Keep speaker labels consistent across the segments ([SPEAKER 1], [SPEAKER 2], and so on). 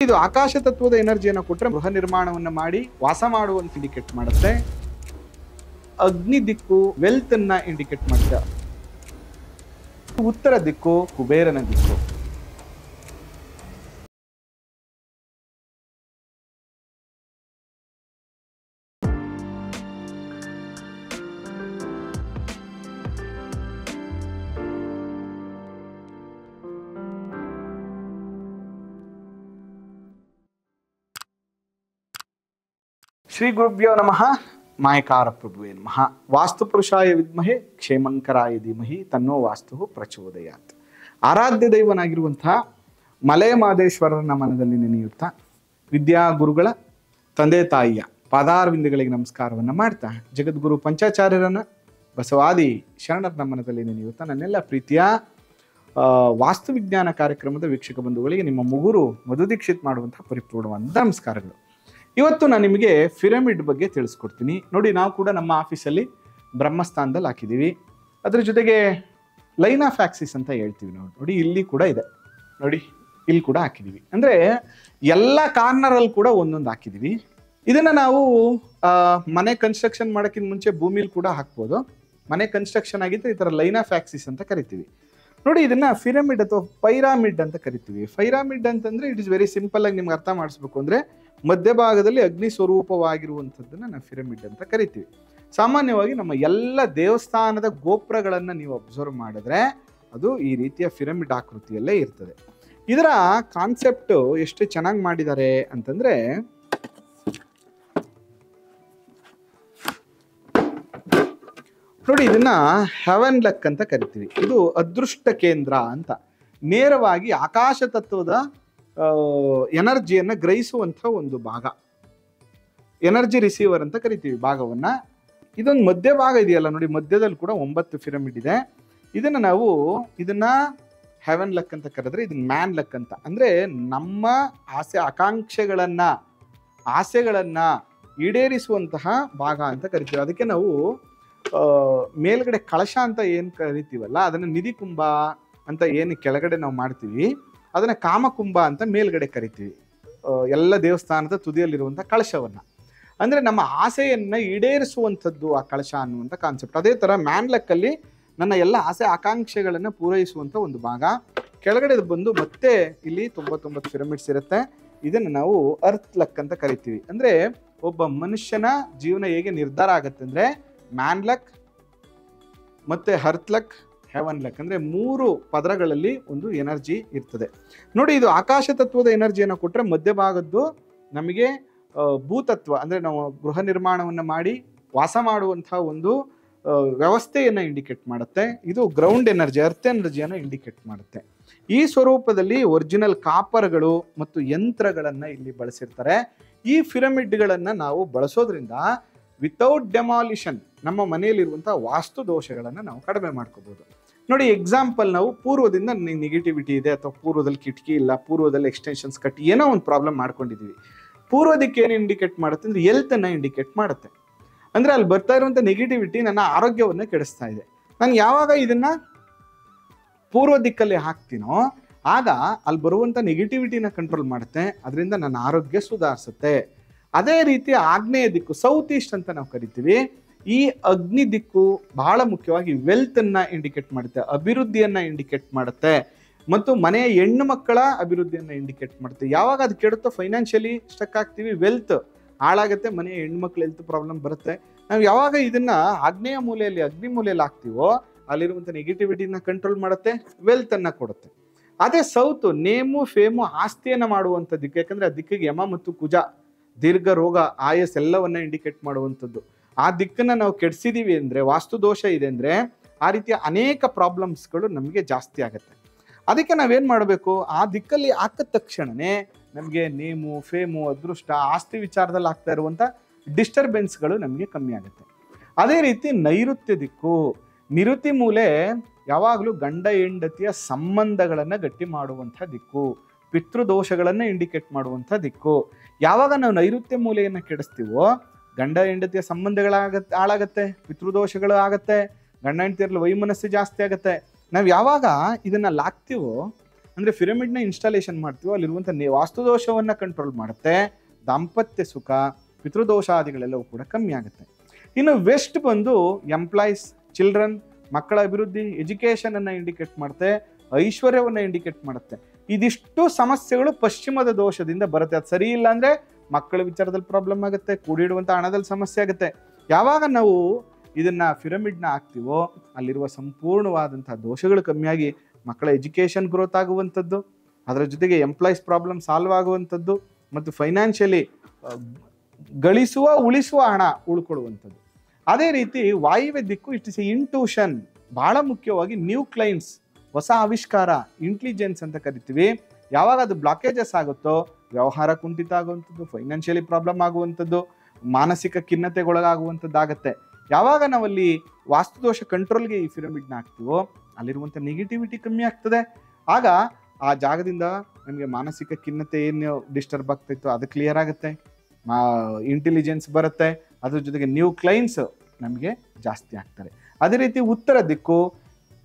[SPEAKER 1] ಇದು ಆಕಾಶ ತತ್ವದ ಎನರ್ಜಿಯನ್ನು ಕೊಟ್ಟರೆ ಗೃಹ ನಿರ್ಮಾಣವನ್ನು ಮಾಡಿ ವಾಸ ಮಾಡುವಂತ ಇಂಡಿಕೇಟ್ ಮಾಡುತ್ತೆ. ಅಗ್ನಿ ದಿಕ್ಕು ವೆಲ್ತ್ ಅನ್ನ ಇಂಡಿಕೇಟ್ ಮಾಡುತ್ತೆ. ಉತ್ತರ ದಿಕ್ಕು ಕುಬೇರನ ದಿಕ್ಕು. ಶ್ರೀ ಗುರುಭ್ಯೋ ನಮಃ. ಮಾಯಕಾರ ಪ್ರಭುವೇ ನಮಃ. ವಾಸ್ತು ಪುರುಷಾಯ ವಿದ್ಮಹೆ ಕ್ಷೇಮಂಕರಾಯ ಧೀಮಹಿ ತನ್ನೋ ವಾಸ್ತು ಪ್ರಚೋದಯಾತ್. ಆರಾಧ್ಯ ದೈವನಾಗಿರುವಂತಹ ಮಲೆ ಮಹದೇಶ್ವರನ ಮನದಲ್ಲಿ ನೆನೆಯುತ್ತಾ ವಿದ್ಯಾ ಗುರುಗಳ ತಂದೆ ತಾಯಿಯ ಪಾದಾರವಿಂದಗಳಿಗೆ ನಮಸ್ಕಾರವನ್ನು ಮಾಡ್ತಾ ಜಗದ್ಗುರು ಪಂಚಾಚಾರ್ಯರನ್ನ ಬಸವಾದಿ ಶರಣರ ಮನದಲ್ಲಿ ನೆನೆಯುತ್ತಾ ನನ್ನೆಲ್ಲ ಪ್ರೀತಿಯ ವಾಸ್ತುವಿಜ್ಞಾನ ಕಾರ್ಯಕ್ರಮದ ವೀಕ್ಷಕ ಬಂಧುಗಳಿಗೆ ನಿಮ್ಮ ಮುಗುರು ಮಧು ದೀಕ್ಷಿತ್ ಮಾಡುವಂತಹ ಪರಿಪೂರ್ಣವಾದ ನಮಸ್ಕಾರಗಳು. ಇವತ್ತು ನಾನು ನಿಮಗೆ ಪಿರಮಿಡ್ ಬಗ್ಗೆ ತಿಳಿಸ್ಕೊಡ್ತೀನಿ. ನೋಡಿ, ನಾವು ಕೂಡ ನಮ್ಮ ಆಫೀಸಲ್ಲಿ ಬ್ರಹ್ಮಸ್ಥಾನದಲ್ಲಿ ಹಾಕಿದ್ದೀವಿ. ಅದ್ರ ಜೊತೆಗೆ ಲೈನ್ ಆಫ್ ಆಕ್ಸಿಸ್ ಅಂತ ಹೇಳ್ತೀವಿ. ನೋಡಿ ಇಲ್ಲಿ ಕೂಡ ಇದೆ, ನೋಡಿ ಇಲ್ಲಿ ಕೂಡ ಹಾಕಿದ್ದೀವಿ. ಅಂದರೆ ಎಲ್ಲ ಕಾರ್ನರಲ್ಲಿ ಕೂಡ ಒಂದೊಂದು ಹಾಕಿದ್ದೀವಿ. ಇದನ್ನು ನಾವು ಮನೆ ಕನ್ಸ್ಟ್ರಕ್ಷನ್ ಮಾಡೋಕ್ಕಿಂತ ಮುಂಚೆ ಭೂಮಿಲಿ ಕೂಡ ಹಾಕ್ಬೋದು. ಮನೆ ಕನ್ಸ್ಟ್ರಕ್ಷನ್ ಆಗಿದ್ದರೆ ಈ ಥರ ಲೈನ್ ಆಫ್ ಆಕ್ಸಿಸ್ ಅಂತ ಕರಿತೀವಿ. ನೋಡಿ, ಇದನ್ನು ಪಿರಮಿಡ್ ಅಥವಾ ಪೈರಾಮಿಡ್ ಅಂತ ಕರಿತೀವಿ. ಪೈರಾಮಿಡ್ ಅಂತಂದರೆ ಇಟ್ ಇಸ್ ವೆರಿ ಸಿಂಪಲ್ ಆಗಿ ನಿಮ್ಗೆ ಅರ್ಥ ಮಾಡಿಸ್ಬೇಕು ಅಂದರೆ ಮಧ್ಯಭಾಗದಲ್ಲಿ ಅಗ್ನಿ ಸ್ವರೂಪವಾಗಿರುವಂಥದ್ದನ್ನು ನಾವು ಪಿರಮಿಡ್ ಅಂತ ಕರಿತೀವಿ. ಸಾಮಾನ್ಯವಾಗಿ ನಮ್ಮ ಎಲ್ಲ ದೇವಸ್ಥಾನದ ಗೋಪುರಗಳನ್ನು ನೀವು ಅಬ್ಸರ್ವ್ ಮಾಡಿದ್ರೆ ಅದು ಈ ರೀತಿಯ ಪಿರಮಿಡ್ ಆಕೃತಿಯಲ್ಲೇ ಇರ್ತದೆ. ಇದರ ಕಾನ್ಸೆಪ್ಟ್ ಎಷ್ಟು ಚೆನ್ನಾಗಿ ಮಾಡಿದ್ದಾರೆ ಅಂತಂದ್ರೆ, ನೋಡಿ ಇದನ್ನ ಹೆವನ್ ಲಕ್ ಅಂತ ಕರಿತೀವಿ. ಇದು ಅದೃಷ್ಟ ಕೇಂದ್ರ ಅಂತ. ನೇರವಾಗಿ ಆಕಾಶ ತತ್ವದ ಎನರ್ಜಿಯನ್ನು ಗ್ರಹಿಸುವಂಥ ಒಂದು ಭಾಗ, ಎನರ್ಜಿ ರಿಸೀವರ್ ಅಂತ ಕರಿತೀವಿ ಭಾಗವನ್ನ. ಇದೊಂದು ಮಧ್ಯಭಾಗ ಇದೆಯಲ್ಲ ನೋಡಿ, ಮಧ್ಯದಲ್ಲಿ ಕೂಡ 9 ಪಿರಮಿಡ್ ಇದೆ. ಇದನ್ನ ಹೆವನ್ ಲಕ್ ಅಂತ ಕರೆದ್ರೆ ಇದನ್ನ ಮ್ಯಾನ್ ಲಕ್ ಅಂತ. ಅಂದ್ರೆ ನಮ್ಮ ಆಸೆಗಳನ್ನ ಈಡೇರಿಸುವಂತಹ ಭಾಗ ಅಂತ ಕರಿತೀವಿ. ಅದಕ್ಕೆ ನಾವು ಮೇಲ್ಗಡೆ ಕಳಶ ಅಂತ ಏನು ಕರಿತೀವಲ್ಲ, ಅದನ್ನ ನಿಧಿ ಕುಂಭ ಅಂತ ಏನು ಕೆಳಗಡೆ ನಾವು ಮಾಡ್ತೀವಿ, ಅದನ್ನ ಕಾಮಕುಂಭ ಅಂತ ಮೇಲ್ಗಡೆ ಕರಿತೀವಿ. ಎಲ್ಲ ದೇವಸ್ಥಾನದ ತುದಿಯಲ್ಲಿರುವಂಥ ಕಳಶವನ್ನ, ಅಂದ್ರೆ ನಮ್ಮ ಆಸೆಯನ್ನ ಈಡೇರಿಸುವಂಥದ್ದು ಆ ಕಳಶ ಅನ್ನುವಂಥ ಕಾನ್ಸೆಪ್ಟ್. ಅದೇ ತರ ಮ್ಯಾನ್ ಲಕ್ಕಲ್ಲಿ ನನ್ನ ಎಲ್ಲ ಆಸೆ ಆಕಾಂಕ್ಷೆಗಳನ್ನ ಪೂರೈಸುವಂಥ ಒಂದು ಭಾಗ. ಕೆಳಗಡೆ ಬಂದು ಮತ್ತೆ ಇಲ್ಲಿ 99 ಪಿರಮಿಡ್ಸ್ ಇರುತ್ತೆ. ಇದನ್ನು ನಾವು ಅರ್ತ್ ಲಕ್ ಅಂತ ಕರಿತೀವಿ. ಅಂದ್ರೆ ಒಬ್ಬ ಮನುಷ್ಯನ ಜೀವನ ಹೇಗೆ ನಿರ್ಧಾರ ಆಗತ್ತೆ ಅಂದ್ರೆ ಮ್ಯಾನ್ ಲಕ್ ಮತ್ತೆ ಅರ್ತ್ ಲಕ್, ಹೆವನ್ ಲಕ್, ಅಂದ್ರೆ 3 ಪದರಗಳಲ್ಲಿ ಒಂದು ಎನರ್ಜಿ ಇರ್ತದೆ. ನೋಡಿ, ಇದು ಆಕಾಶ ತತ್ವದ ಎನರ್ಜಿಯನ್ನು ಕೊಟ್ಟರೆ ಮಧ್ಯಭಾಗದ್ದು ನಮಗೆ ಭೂತತ್ವ, ಅಂದ್ರೆ ನಾವು ಗೃಹ ನಿರ್ಮಾಣವನ್ನು ಮಾಡಿ ವಾಸ ಮಾಡುವಂತಹ ಒಂದು ವ್ಯವಸ್ಥೆಯನ್ನು ಇಂಡಿಕೇಟ್ ಮಾಡುತ್ತೆ. ಇದು ಗ್ರೌಂಡ್ ಎನರ್ಜಿ, ಅರ್ತ್ ಎನರ್ಜಿಯನ್ನು ಇಂಡಿಕೇಟ್ ಮಾಡುತ್ತೆ. ಈ ಸ್ವರೂಪದಲ್ಲಿ ಒರಿಜಿನಲ್ ಕಾಪರ್ಗಳು ಮತ್ತು ಯಂತ್ರಗಳನ್ನು ಇಲ್ಲಿ ಬಳಸಿರ್ತಾರೆ. ಈ ಪಿರಮಿಡ್ಗಳನ್ನು ನಾವು ಬಳಸೋದ್ರಿಂದ ವಿತೌಟ್ ಡೆಮಾಲಿಷನ್ ನಮ್ಮ ಮನೆಯಲ್ಲಿರುವಂತಹ ವಾಸ್ತು ದೋಷಗಳನ್ನು ನಾವು ಕಡಿಮೆ ಮಾಡ್ಕೋಬಹುದು. ನೋಡಿ, ಎಕ್ಸಾಂಪಲ್, ನಾವು ಪೂರ್ವದಿಂದ ನೆಗೆಟಿವಿಟಿ ಇದೆ ಅಥವಾ ಪೂರ್ವದಲ್ಲಿ ಕಿಟಕಿ ಇಲ್ಲ, ಪೂರ್ವದಲ್ಲಿ ಎಕ್ಸ್ಟೆನ್ಷನ್ಸ್ ಕಟ್ಟಿ ಏನೋ ಒಂದು ಪ್ರಾಬ್ಲಮ್ ಮಾಡ್ಕೊಂಡಿದ್ದೀವಿ. ಪೂರ್ವದಿಕ್ಕೆ ಏನು ಇಂಡಿಕೇಟ್ ಮಾಡುತ್ತೆ ಅಂದ್ರೆ ಹೆಲ್ತ್ ಅನ್ನ ಇಂಡಿಕೇಟ್ ಮಾಡುತ್ತೆ. ಅಂದ್ರೆ ಅಲ್ಲಿ ಬರ್ತಾ ಇರುವಂತ ನೆಗೆಟಿವಿಟಿ ನನ್ನ ಆರೋಗ್ಯವನ್ನ ಕೆಡಿಸ್ತಾ ಇದೆ. ನಾನು ಯಾವಾಗ ಇದನ್ನ ಪೂರ್ವ ದಿಕ್ಕಲ್ಲಿ ಹಾಕ್ತೀನೋ ಆಗ ಅಲ್ಲಿ ಬರುವಂತ ನೆಗೆಟಿವಿಟಿನ ಕಂಟ್ರೋಲ್ ಮಾಡುತ್ತೆ. ಅದರಿಂದ ನನ್ನ ಆರೋಗ್ಯ ಸುಧಾರಿಸುತ್ತೆ. ಅದೇ ರೀತಿ ಆಗ್ನೇಯ ದಿಕ್ಕು, ಸೌತ್ ಈಸ್ಟ್ ಅಂತ ನಾವು ಕರಿತೀವಿ. ಈ ಅಗ್ನಿ ದಿಕ್ಕು ಬಹಳ ಮುಖ್ಯವಾಗಿ ವೆಲ್ತ್ ಅನ್ನ ಇಂಡಿಕೇಟ್ ಮಾಡುತ್ತೆ, ಅಭಿವೃದ್ಧಿಯನ್ನ ಇಂಡಿಕೇಟ್ ಮಾಡುತ್ತೆ ಮತ್ತು ಮನೆಯ ಹೆಣ್ಣು ಮಕ್ಕಳ ಅಭಿವೃದ್ಧಿಯನ್ನ ಇಂಡಿಕೇಟ್ ಮಾಡುತ್ತೆ. ಯಾವಾಗ ಅದು ಕೆಡುತ್ತೋ ಫೈನಾನ್ಷಿಯಲಿ ಸ್ಟಕ್ ಆಗ್ತೀವಿ, ವೆಲ್ತ್ ಹಾಳಾಗುತ್ತೆ, ಮನೆಯ ಹೆಣ್ಣು ಮಕ್ಕಳ ಹೆಲ್ತ್ ಪ್ರಾಬ್ಲಮ್ ಬರುತ್ತೆ. ನಾವು ಯಾವಾಗ ಇದನ್ನ ಆಗ್ನೇಯ ಮೂಲೆಯಲ್ಲಿ ಅಗ್ನಿ ಮೂಲೆಯಲ್ಲಿ ಹಾಕ್ತೀವೋ ಅಲ್ಲಿರುವಂಥ ನೆಗೆಟಿವಿಟಿನ ಕಂಟ್ರೋಲ್ ಮಾಡುತ್ತೆ, ವೆಲ್ತ್ ಅನ್ನ ಕೊಡುತ್ತೆ. ಅದೇ ಸೌತ್ ನೇಮು ಫೇಮು ಆಸ್ತಿಯನ್ನ ಮಾಡುವಂಥ ದಿಕ್ಕು. ಯಾಕಂದ್ರೆ ಆ ದಿಕ್ಕಿಗೆ ಯಮ ಮತ್ತು ಕುಜ, ದೀರ್ಘ ರೋಗ ಆಯಸ್ ಎಲ್ಲವನ್ನ ಇಂಡಿಕೇಟ್ ಮಾಡುವಂಥದ್ದು. ಆ ದಿಕ್ಕನ್ನ ನಾವು ಕೆಡಿಸಿದೀವಿ ಅಂದ್ರೆ, ವಾಸ್ತು ದೋಷ ಇದೆ ಅಂದ್ರೆ, ಆ ರೀತಿಯ ಅನೇಕ ಪ್ರಾಬ್ಲಮ್ಸ್ಗಳು ನಮಗೆ ಜಾಸ್ತಿ ಆಗುತ್ತೆ. ಅದಕ್ಕೆ ನಾವೇನ್ ಮಾಡಬೇಕು, ಆ ದಿಕ್ಕಲ್ಲಿ ಹಾಕಿದ ತಕ್ಷಣನೇ ನಮಗೆ ನೇಮು ಫೇಮು ಅದೃಷ್ಟ ಆಸ್ತಿ ವಿಚಾರದಲ್ಲಿ ಆಗ್ತಾ ಇರುವಂಥ ಡಿಸ್ಟರ್ಬೆನ್ಸ್ಗಳು ನಮಗೆ ಕಮ್ಮಿ ಆಗುತ್ತೆ. ಅದೇ ರೀತಿ ನೈಋತ್ಯ ದಿಕ್ಕು, ನಿರುತಿ ಮೂಲೆ ಯಾವಾಗಲೂ ಗಂಡ ಹೆಂಡತಿಯ ಸಂಬಂಧಗಳನ್ನು ಗಟ್ಟಿ ಮಾಡುವಂಥ ದಿಕ್ಕು, ಪಿತೃದೋಷಗಳನ್ನು ಇಂಡಿಕೇಟ್ ಮಾಡುವಂಥ ದಿಕ್ಕು. ಯಾವಾಗ ನಾವು ನೈಋತ್ಯ ಮೂಲೆಯನ್ನು ಕೆಡಿಸ್ತೀವೋ ಗಂಡ ಹೆಂಡತಿಯ ಹಾಳಾಗತ್ತೆ, ಪಿತೃದೋಷಗಳು ಆಗತ್ತೆ, ಗಂಡ ಹೆಂಡತಿಯರಲ್ಲಿ ವೈಮನಸ್ಸು ಜಾಸ್ತಿ ಆಗುತ್ತೆ. ನಾವು ಯಾವಾಗ ಇದನ್ನ ಲಾಕ್ತೀವೋ ಅಂದರೆ ಪಿರಮಿಡ್ನ ಇನ್ಸ್ಟಾಲೇಷನ್ ಮಾಡ್ತೀವೋ ಅಲ್ಲಿರುವಂಥ ವಾಸ್ತುದೋಷವನ್ನು ಕಂಟ್ರೋಲ್ ಮಾಡುತ್ತೆ. ದಾಂಪತ್ಯ ಸುಖ, ಪಿತೃದೋಷಾದಿಗಳೆಲ್ಲವೂ ಕೂಡ ಕಮ್ಮಿ ಆಗುತ್ತೆ. ಇನ್ನು ವೆಸ್ಟ್ ಬಂದು ಎಂಪ್ಲಾಯೀಸ್, ಚಿಲ್ಡ್ರನ್, ಮಕ್ಕಳ ಅಭಿವೃದ್ಧಿ, ಎಜುಕೇಷನನ್ನು ಇಂಡಿಕೇಟ್ ಮಾಡುತ್ತೆ, ಐಶ್ವರ್ಯವನ್ನು ಇಂಡಿಕೇಟ್ ಮಾಡುತ್ತೆ. ಇದಿಷ್ಟು ಸಮಸ್ಯೆಗಳು ಪಶ್ಚಿಮದ ದೋಷದಿಂದ ಬರುತ್ತೆ. ಅದು ಸರಿ ಇಲ್ಲ ಅಂದರೆ ಮಕ್ಕಳ ವಿಚಾರದಲ್ಲಿ ಪ್ರಾಬ್ಲಮ್ ಆಗುತ್ತೆ, ಕೂಡಿಡುವಂಥ ಹಣದಲ್ಲಿ ಸಮಸ್ಯೆ ಆಗುತ್ತೆ. ಯಾವಾಗ ನಾವು ಇದನ್ನ ಪಿರಮಿಡ್ನ ಹಾಕ್ತೀವೋ ಅಲ್ಲಿರುವ ಸಂಪೂರ್ಣವಾದಂಥ ದೋಷಗಳು ಕಮ್ಮಿಯಾಗಿ ಮಕ್ಕಳ ಎಜುಕೇಷನ್ ಗ್ರೋತ್ ಆಗುವಂಥದ್ದು, ಅದರ ಜೊತೆಗೆ ಎಂಪ್ಲಾಯೀಸ್ ಪ್ರಾಬ್ಲಮ್ ಸಾಲ್ವ್ ಆಗುವಂಥದ್ದು, ಮತ್ತು ಫೈನಾನ್ಷಿಯಲಿ ಗಳಿಸುವ ಉಳಿಸುವ ಹಣ ಉಳ್ಕೊಳ್ಳುವಂಥದ್ದು. ಅದೇ ರೀತಿ ವಾಯುವ್ಯ ದಿಕ್ಕು ಇಟ್ ಇಸ್ ಇಂಟ್ಯೂಷನ್, ಬಹಳ ಮುಖ್ಯವಾಗಿ ನ್ಯೂ ಕ್ಲೈಂಟ್ಸ್, ಹೊಸ ಆವಿಷ್ಕಾರ, ಇಂಟೆಲಿಜೆನ್ಸ್ ಅಂತ ಕರಿತೀವಿ. ಯಾವಾಗ ಅದು ಬ್ಲಾಕೇಜಸ್ ಆಗುತ್ತೋ ವ್ಯವಹಾರ ಕುಂಠಿತ ಆಗುವಂಥದ್ದು, ಫೈನಾನ್ಷಿಯಲಿ ಪ್ರಾಬ್ಲಮ್ ಆಗುವಂಥದ್ದು, ಮಾನಸಿಕ ಖಿನ್ನತೆಗೊಳಗಾಗುವಂಥದ್ದಾಗತ್ತೆ. ಯಾವಾಗ ನಾವಲ್ಲಿ ವಾಸ್ತುದೋಷ ಕಂಟ್ರೋಲ್ಗೆ ಈ ಪಿರಮಿಡ್ನ ಹಾಕ್ತೀವೋ ಅಲ್ಲಿರುವಂಥ ನೆಗೆಟಿವಿಟಿ ಕಮ್ಮಿ ಆಗ್ತದೆ. ಆಗ ಆ ಜಾಗದಿಂದ ನಮಗೆ ಮಾನಸಿಕ ಖಿನ್ನತೆ ಏನು ಡಿಸ್ಟರ್ಬ್ ಆಗ್ತಾಯಿತ್ತು ಅದು ಕ್ಲಿಯರ್ ಆಗುತ್ತೆ, ಇಂಟೆಲಿಜೆನ್ಸ್ ಬರುತ್ತೆ, ಅದ್ರ ಜೊತೆಗೆ ನ್ಯೂ ಕ್ಲೈಂಟ್ಸ್ ನಮಗೆ ಜಾಸ್ತಿ ಆಗ್ತಾರೆ. ಅದೇ ರೀತಿ ಉತ್ತರ ದಿಕ್ಕು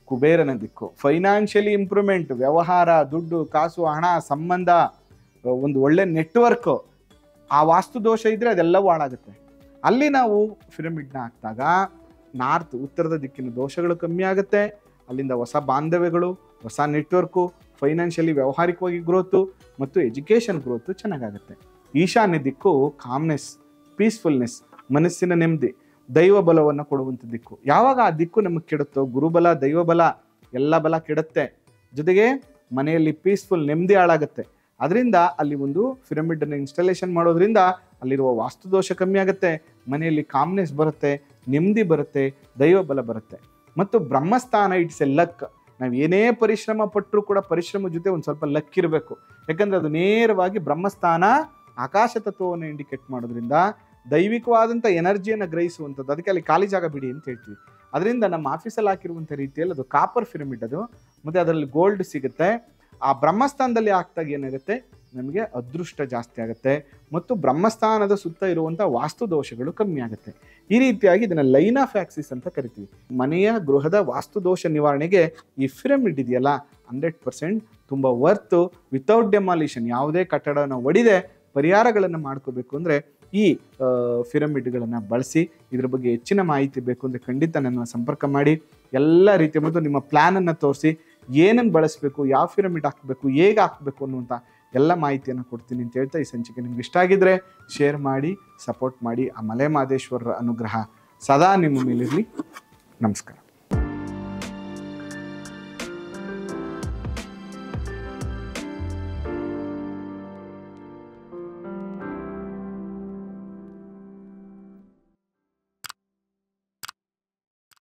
[SPEAKER 1] ಕುಬೇರನ ದಿಕ್ಕು, ಫೈನಾನ್ಷಿಯಲಿ ಇಂಪ್ರೂವ್ಮೆಂಟ್, ವ್ಯವಹಾರ, ದುಡ್ಡು, ಕಾಸು, ಹಣ, ಸಂಬಂಧ, ಒಂದು ಒಳ್ಳೆ ನೆಟ್ವರ್ಕ್. ಆ ವಾಸ್ತುದೋಷ ಇದ್ದರೆ ಅದೆಲ್ಲವೂ ಹಾಳಾಗುತ್ತೆ. ಅಲ್ಲಿ ನಾವು ಪಿರಮಿಡ್ನ ಹಾಕಿದಾಗ ನಾರ್ತ್, ಉತ್ತರದ ದಿಕ್ಕಿನ ದೋಷಗಳು ಕಮ್ಮಿ ಆಗುತ್ತೆ. ಅಲ್ಲಿಂದ ಹೊಸ ಬಾಂಧವ್ಯಗಳು, ಹೊಸ ನೆಟ್ವರ್ಕು, ಫೈನಾನ್ಷಿಯಲಿ ವ್ಯಾವಹಾರಿಕವಾಗಿ ಗ್ರೋತು ಮತ್ತು ಎಜುಕೇಷನ್ ಗ್ರೋತು ಚೆನ್ನಾಗಾಗುತ್ತೆ. ಈಶಾನ್ಯ ದಿಕ್ಕು ಕಾಮ್ನೆಸ್, ಪೀಸ್ಫುಲ್ನೆಸ್, ಮನಸ್ಸಿನ ನೆಮ್ಮದಿ, ದೈವ ಬಲವನ್ನು ಕೊಡುವಂಥ ದಿಕ್ಕು. ಯಾವಾಗ ಆ ದಿಕ್ಕು ನಮಗೆ ಕೆಡುತ್ತೋ, ಗುರುಬಲ, ದೈವಬಲ ಎಲ್ಲ ಬಲ ಕೆಡುತ್ತೆ. ಜೊತೆಗೆ ಮನೆಯಲ್ಲಿ ಪೀಸ್ಫುಲ್ ನೆಮ್ಮದಿ ಹಾಳಾಗುತ್ತೆ. ಅದರಿಂದ ಅಲ್ಲಿ ಒಂದು ಪಿರಮಿಡನ್ನು ಇನ್ಸ್ಟಾಲೇಷನ್ ಮಾಡೋದ್ರಿಂದ ಅಲ್ಲಿರುವ ವಾಸ್ತುದೋಷ ಕಮ್ಮಿ ಆಗುತ್ತೆ, ಮನೆಯಲ್ಲಿ ಕಾಮ್ನೆಸ್ ಬರುತ್ತೆ, ನೆಮ್ಮದಿ ಬರುತ್ತೆ, ದೈವ ಬಲ ಬರುತ್ತೆ. ಮತ್ತು ಬ್ರಹ್ಮಸ್ಥಾನ ಇಟ್ಸ್ ಎ ಲಕ್. ನಾವು ಏನೇ ಪರಿಶ್ರಮ ಪಟ್ಟರೂ ಕೂಡ ಪರಿಶ್ರಮ ಜೊತೆ ಒಂದು ಸ್ವಲ್ಪ ಲಕ್ ಇರಬೇಕು. ಯಾಕಂದರೆ ಅದು ನೇರವಾಗಿ ಬ್ರಹ್ಮಸ್ಥಾನ ಆಕಾಶ ತತ್ವವನ್ನು ಇಂಡಿಕೇಟ್ ಮಾಡೋದ್ರಿಂದ ದೈವಿಕವಾದಂಥ ಎನರ್ಜಿಯನ್ನು ಗ್ರಹಿಸುವಂಥದ್ದು. ಅದಕ್ಕೆ ಅಲ್ಲಿ ಖಾಲಿ ಜಾಗ ಬಿಡಿ ಅಂತ ಹೇಳ್ತೀವಿ. ಅದರಿಂದ ನಮ್ಮ ಆಫೀಸಲ್ಲಿ ಹಾಕಿರುವಂಥ ರೀತಿಯಲ್ಲಿ ಅದು ಕಾಪರ್ ಪಿರಮಿಡ್ ಅದು, ಮತ್ತು ಅದರಲ್ಲಿ ಗೋಲ್ಡ್ ಸಿಗುತ್ತೆ. ಆ ಬ್ರಹ್ಮಸ್ಥಾನದಲ್ಲಿ ಹಾಕ್ದಾಗ ಏನಾಗುತ್ತೆ, ನಮಗೆ ಅದೃಷ್ಟ ಜಾಸ್ತಿ ಆಗುತ್ತೆ ಮತ್ತು ಬ್ರಹ್ಮಸ್ಥಾನದ ಸುತ್ತ ಇರುವಂಥ ವಾಸ್ತು ದೋಷಗಳು ಕಮ್ಮಿ ಆಗುತ್ತೆ. ಈ ರೀತಿಯಾಗಿ ಇದನ್ನು ಲೈನ್ ಆಫ್ ಆಕ್ಸಿಸ್ ಅಂತ ಕರಿತೀವಿ. ಮನೆಯ ಗೃಹದ ವಾಸ್ತುದೋಷ ನಿವಾರಣೆಗೆ ಈ ಪಿರಮಿಡ್ ಇದೆಯಲ್ಲ 100% ತುಂಬ ವರ್ತು. ವಿತೌಟ್ ಡೆಮಾಲಿಷನ್, ಯಾವುದೇ ಕಟ್ಟಡನ ಒಡೆದೇ ಪರಿಹಾರಗಳನ್ನು ಮಾಡ್ಕೋಬೇಕು ಅಂದರೆ ಈ ಪಿರಮಿಡ್ಗಳನ್ನು ಬಳಸಿ. ಇದ್ರ ಬಗ್ಗೆ ಹೆಚ್ಚಿನ ಮಾಹಿತಿ ಬೇಕು ಅಂದರೆ ಖಂಡಿತ ನನ್ನ ಸಂಪರ್ಕ ಮಾಡಿ. ಎಲ್ಲ ರೀತಿಯ ಮತ್ತು ನಿಮ್ಮ ಪ್ಲ್ಯಾನನ್ನು ತೋರಿಸಿ ಏನನ್ನು ಬಳಸಬೇಕು, ಯಾವ ಪಿರಮಿಡ್ ಹಾಕಬೇಕು, ಹೇಗೆ ಹಾಕಬೇಕು ಅನ್ನುವಂಥ ಎಲ್ಲ ಮಾಹಿತಿಯನ್ನು ಕೊಡ್ತೀನಿ ಅಂತ ಹೇಳ್ತಾ ಈ ಸಂಚಿಕೆ ನಿಮ್ಗೆ ಇಷ್ಟ ಆಗಿದ್ರೆ ಶೇರ್ ಮಾಡಿ, ಸಪೋರ್ಟ್ ಮಾಡಿ. ಆ ಮಲೆ ಮಹದೇಶ್ವರರ ಅನುಗ್ರಹ ಸದಾ ನಿಮ್ಮ ಮೇಲಿರಲಿ. ನಮಸ್ಕಾರ.